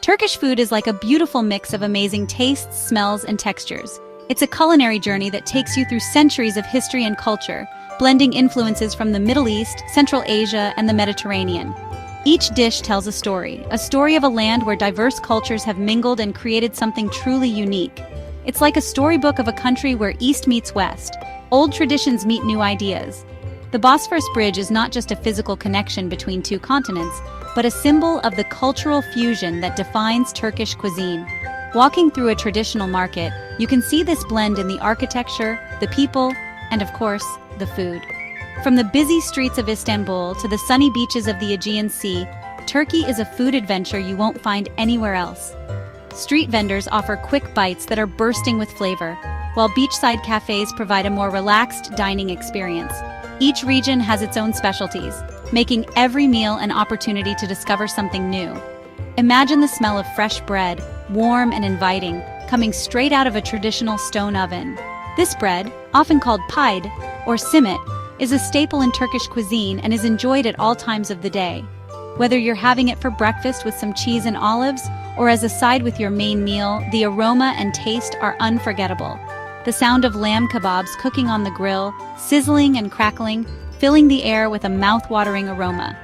Turkish food is like a beautiful mix of amazing tastes, smells, and textures. It's a culinary journey that takes you through centuries of history and culture, blending influences from the Middle East, Central Asia, and the Mediterranean. Each dish tells a story of a land where diverse cultures have mingled and created something truly unique. It's like a storybook of a country where East meets West, old traditions meet new ideas. The Bosphorus Bridge is not just a physical connection between two continents, but a symbol of the cultural fusion that defines Turkish cuisine. Walking through a traditional market, you can see this blend in the architecture, the people, and of course, the food. From the busy streets of Istanbul to the sunny beaches of the Aegean Sea, Turkey is a food adventure you won't find anywhere else. Street vendors offer quick bites that are bursting with flavor, while beachside cafes provide a more relaxed dining experience. Each region has its own specialties, making every meal an opportunity to discover something new. Imagine the smell of fresh bread, warm and inviting, coming straight out of a traditional stone oven. This bread, often called pide or simit, is a staple in Turkish cuisine and is enjoyed at all times of the day. Whether you're having it for breakfast with some cheese and olives or as a side with your main meal, the aroma and taste are unforgettable. The sound of lamb kebabs cooking on the grill, sizzling and crackling, filling the air with a mouth-watering aroma.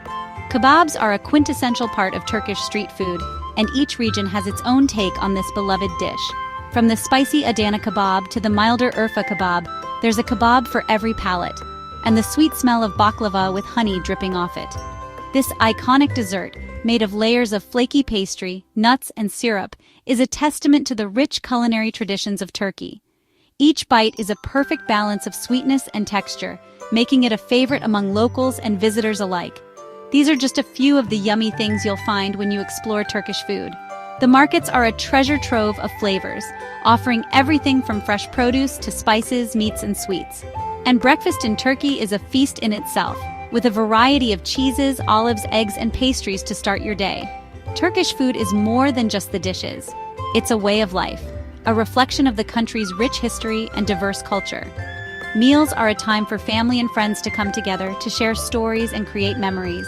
Kebabs are a quintessential part of Turkish street food, and each region has its own take on this beloved dish. From the spicy Adana kebab to the milder Urfa kebab, there's a kebab for every palate, and the sweet smell of baklava with honey dripping off it. This iconic dessert, made of layers of flaky pastry, nuts, and syrup, is a testament to the rich culinary traditions of Turkey. Each bite is a perfect balance of sweetness and texture, making it a favorite among locals and visitors alike. These are just a few of the yummy things you'll find when you explore Turkish food. The markets are a treasure trove of flavors, offering everything from fresh produce to spices, meats, and sweets. And breakfast in Turkey is a feast in itself, with a variety of cheeses, olives, eggs, and pastries to start your day. Turkish food is more than just the dishes. It's a way of life, a reflection of the country's rich history and diverse culture. Meals are a time for family and friends to come together to share stories and create memories.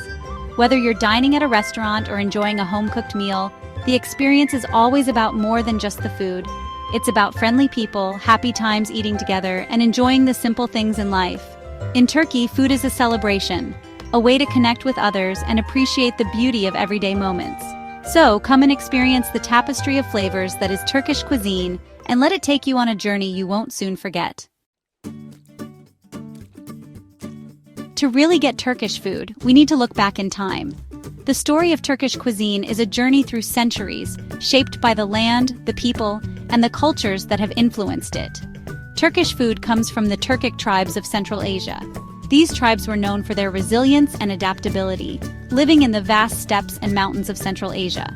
Whether you're dining at a restaurant or enjoying a home-cooked meal, the experience is always about more than just the food. It's about friendly people, happy times eating together, and enjoying the simple things in life. In Turkey, food is a celebration, a way to connect with others and appreciate the beauty of everyday moments. So, come and experience the tapestry of flavors that is Turkish cuisine, and let it take you on a journey you won't soon forget. To really get Turkish food, we need to look back in time. The story of Turkish cuisine is a journey through centuries, shaped by the land, the people, and the cultures that have influenced it. Turkish food comes from the Turkic tribes of Central Asia. These tribes were known for their resilience and adaptability, living in the vast steppes and mountains of Central Asia.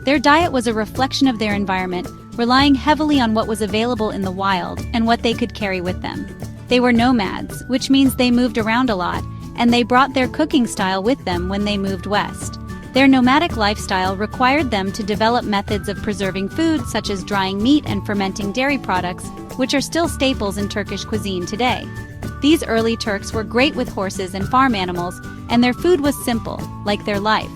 Their diet was a reflection of their environment, relying heavily on what was available in the wild and what they could carry with them. They were nomads, which means they moved around a lot, and they brought their cooking style with them when they moved west. Their nomadic lifestyle required them to develop methods of preserving food such as drying meat and fermenting dairy products, which are still staples in Turkish cuisine today. These early Turks were great with horses and farm animals, and their food was simple, like their life.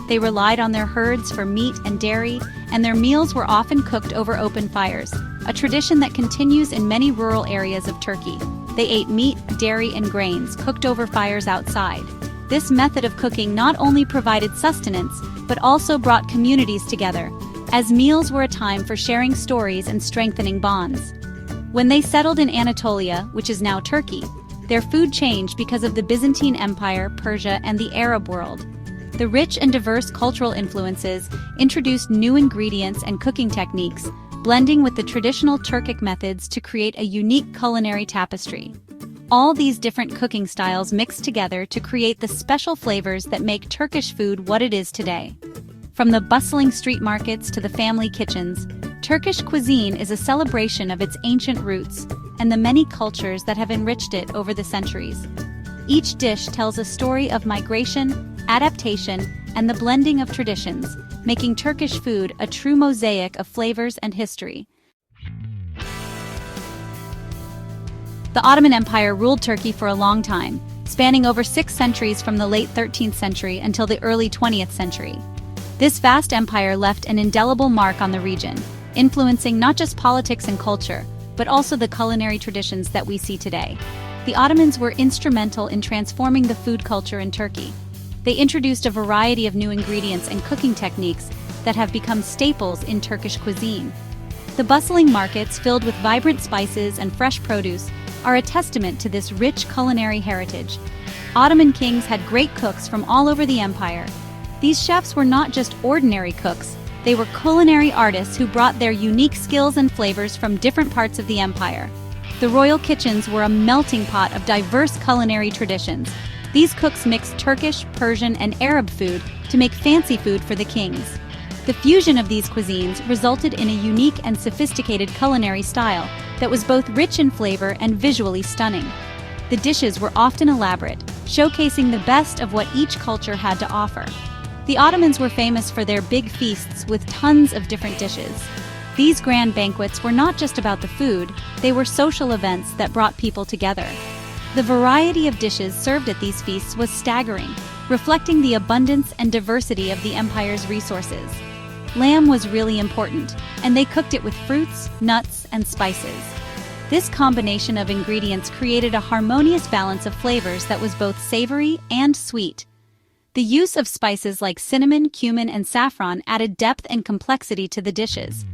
They relied on their herds for meat and dairy, and their meals were often cooked over open fires, a tradition that continues in many rural areas of Turkey. They ate meat, dairy, and grains cooked over fires outside. This method of cooking not only provided sustenance, but also brought communities together, as meals were a time for sharing stories and strengthening bonds. When they settled in Anatolia, which is now Turkey, their food changed because of the Byzantine Empire, Persia, and the Arab world. The rich and diverse cultural influences introduced new ingredients and cooking techniques, blending with the traditional Turkic methods to create a unique culinary tapestry. All these different cooking styles mixed together to create the special flavors that make Turkish food what it is today. From the bustling street markets to the family kitchens, Turkish cuisine is a celebration of its ancient roots and the many cultures that have enriched it over the centuries. Each dish tells a story of migration, adaptation, and the blending of traditions, making Turkish food a true mosaic of flavors and history. The Ottoman Empire ruled Turkey for a long time, spanning over 6 centuries from the late 13th century until the early 20th century. This vast empire left an indelible mark on the region, influencing not just politics and culture, but also the culinary traditions that we see today. The Ottomans were instrumental in transforming the food culture in Turkey. They introduced a variety of new ingredients and cooking techniques that have become staples in Turkish cuisine. The bustling markets filled with vibrant spices and fresh produce are a testament to this rich culinary heritage. Ottoman kings had great cooks from all over the empire. These chefs were not just ordinary cooks, they were culinary artists who brought their unique skills and flavors from different parts of the empire. The royal kitchens were a melting pot of diverse culinary traditions. These cooks mixed Turkish, Persian, and Arab food to make fancy food for the kings. The fusion of these cuisines resulted in a unique and sophisticated culinary style that was both rich in flavor and visually stunning. The dishes were often elaborate, showcasing the best of what each culture had to offer. The Ottomans were famous for their big feasts with tons of different dishes. These grand banquets were not just about the food, they were social events that brought people together. The variety of dishes served at these feasts was staggering, reflecting the abundance and diversity of the empire's resources. Lamb was really important, and they cooked it with fruits, nuts, and spices. This combination of ingredients created a harmonious balance of flavors that was both savory and sweet. The use of spices like cinnamon, cumin, and saffron added depth and complexity to the dishes.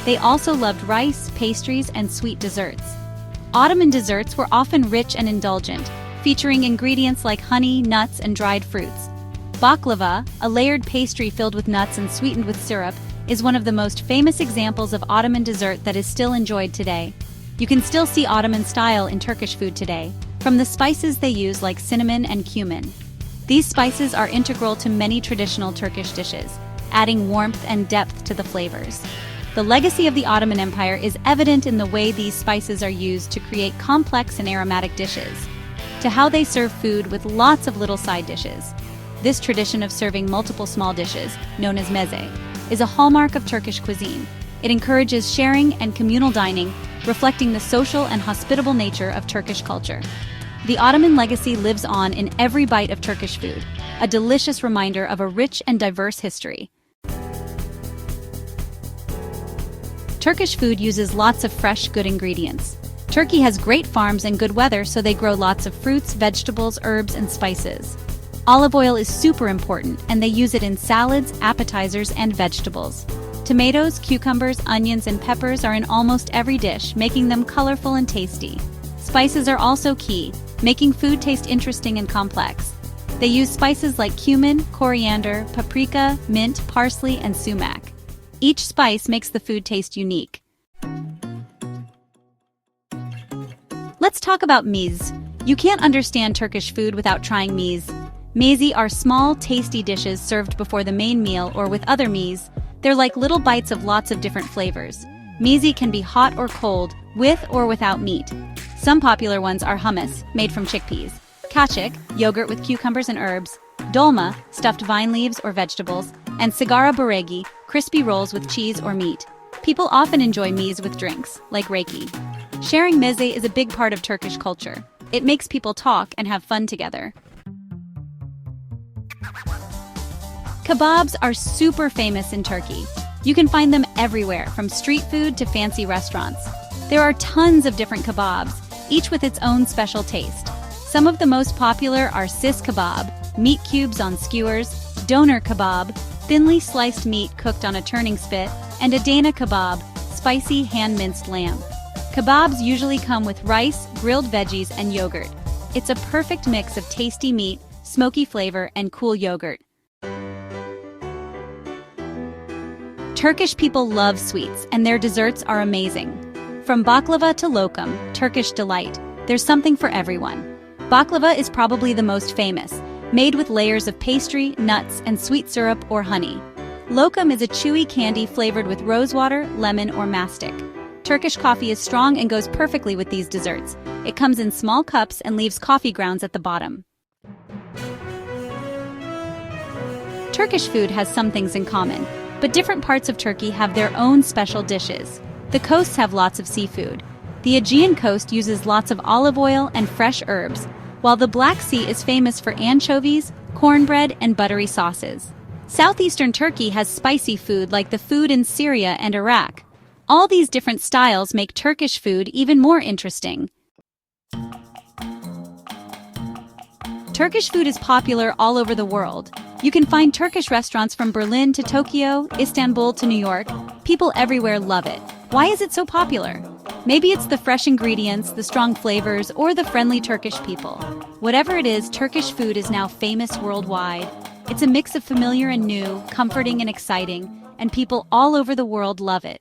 They also loved rice, pastries, and sweet desserts. Ottoman desserts were often rich and indulgent, featuring ingredients like honey, nuts, and dried fruits. Baklava, a layered pastry filled with nuts and sweetened with syrup, is one of the most famous examples of Ottoman dessert that is still enjoyed today. You can still see Ottoman style in Turkish food today, from the spices they use like cinnamon and cumin. These spices are integral to many traditional Turkish dishes, adding warmth and depth to the flavors. The legacy of the Ottoman Empire is evident in the way these spices are used to create complex and aromatic dishes, to how they serve food with lots of little side dishes. This tradition of serving multiple small dishes, known as meze, is a hallmark of Turkish cuisine. It encourages sharing and communal dining, reflecting the social and hospitable nature of Turkish culture. The Ottoman legacy lives on in every bite of Turkish food, a delicious reminder of a rich and diverse history. Turkish food uses lots of fresh, good ingredients. Turkey has great farms and good weather, so they grow lots of fruits, vegetables, herbs, and spices. Olive oil is super important, and they use it in salads, appetizers, and vegetables. Tomatoes, cucumbers, onions, and peppers are in almost every dish, making them colorful and tasty. Spices are also key, making food taste interesting and complex. They use spices like cumin, coriander, paprika, mint, parsley, and sumac. Each spice makes the food taste unique. Let's talk about meze. You can't understand Turkish food without trying meze. Meze are small, tasty dishes served before the main meal or with other meze. They're like little bites of lots of different flavors. Meze can be hot or cold, with or without meat. Some popular ones are hummus, made from chickpeas, kaşık, yogurt with cucumbers and herbs, dolma, stuffed vine leaves or vegetables, and sigara börek, crispy rolls with cheese or meat. People often enjoy meze with drinks, like reiki. Sharing meze is a big part of Turkish culture. It makes people talk and have fun together. Kebabs are super famous in Turkey. You can find them everywhere, from street food to fancy restaurants. There are tons of different kebabs, each with its own special taste. Some of the most popular are sis kebab, meat cubes on skewers, doner kebab, thinly sliced meat cooked on a turning spit, and Adana kebab, spicy hand-minced lamb. Kebabs usually come with rice, grilled veggies, and yogurt. It's a perfect mix of tasty meat, smoky flavor, and cool yogurt. Turkish people love sweets, and their desserts are amazing. From baklava to lokum, Turkish delight, there's something for everyone. Baklava is probably the most famous, made with layers of pastry, nuts, and sweet syrup or honey. Lokum is a chewy candy flavored with rosewater, lemon, or mastic. Turkish coffee is strong and goes perfectly with these desserts. It comes in small cups and leaves coffee grounds at the bottom. Turkish food has some things in common, but different parts of Turkey have their own special dishes. The coasts have lots of seafood. The Aegean coast uses lots of olive oil and fresh herbs, while the Black Sea is famous for anchovies, cornbread, and buttery sauces. Southeastern Turkey has spicy food like the food in Syria and Iraq. All these different styles make Turkish food even more interesting. Turkish food is popular all over the world. You can find Turkish restaurants from Berlin to Tokyo, Istanbul to New York. People everywhere love it. Why is it so popular? Maybe it's the fresh ingredients, the strong flavors, or the friendly Turkish people. Whatever it is, Turkish food is now famous worldwide. It's a mix of familiar and new, comforting and exciting, and people all over the world love it.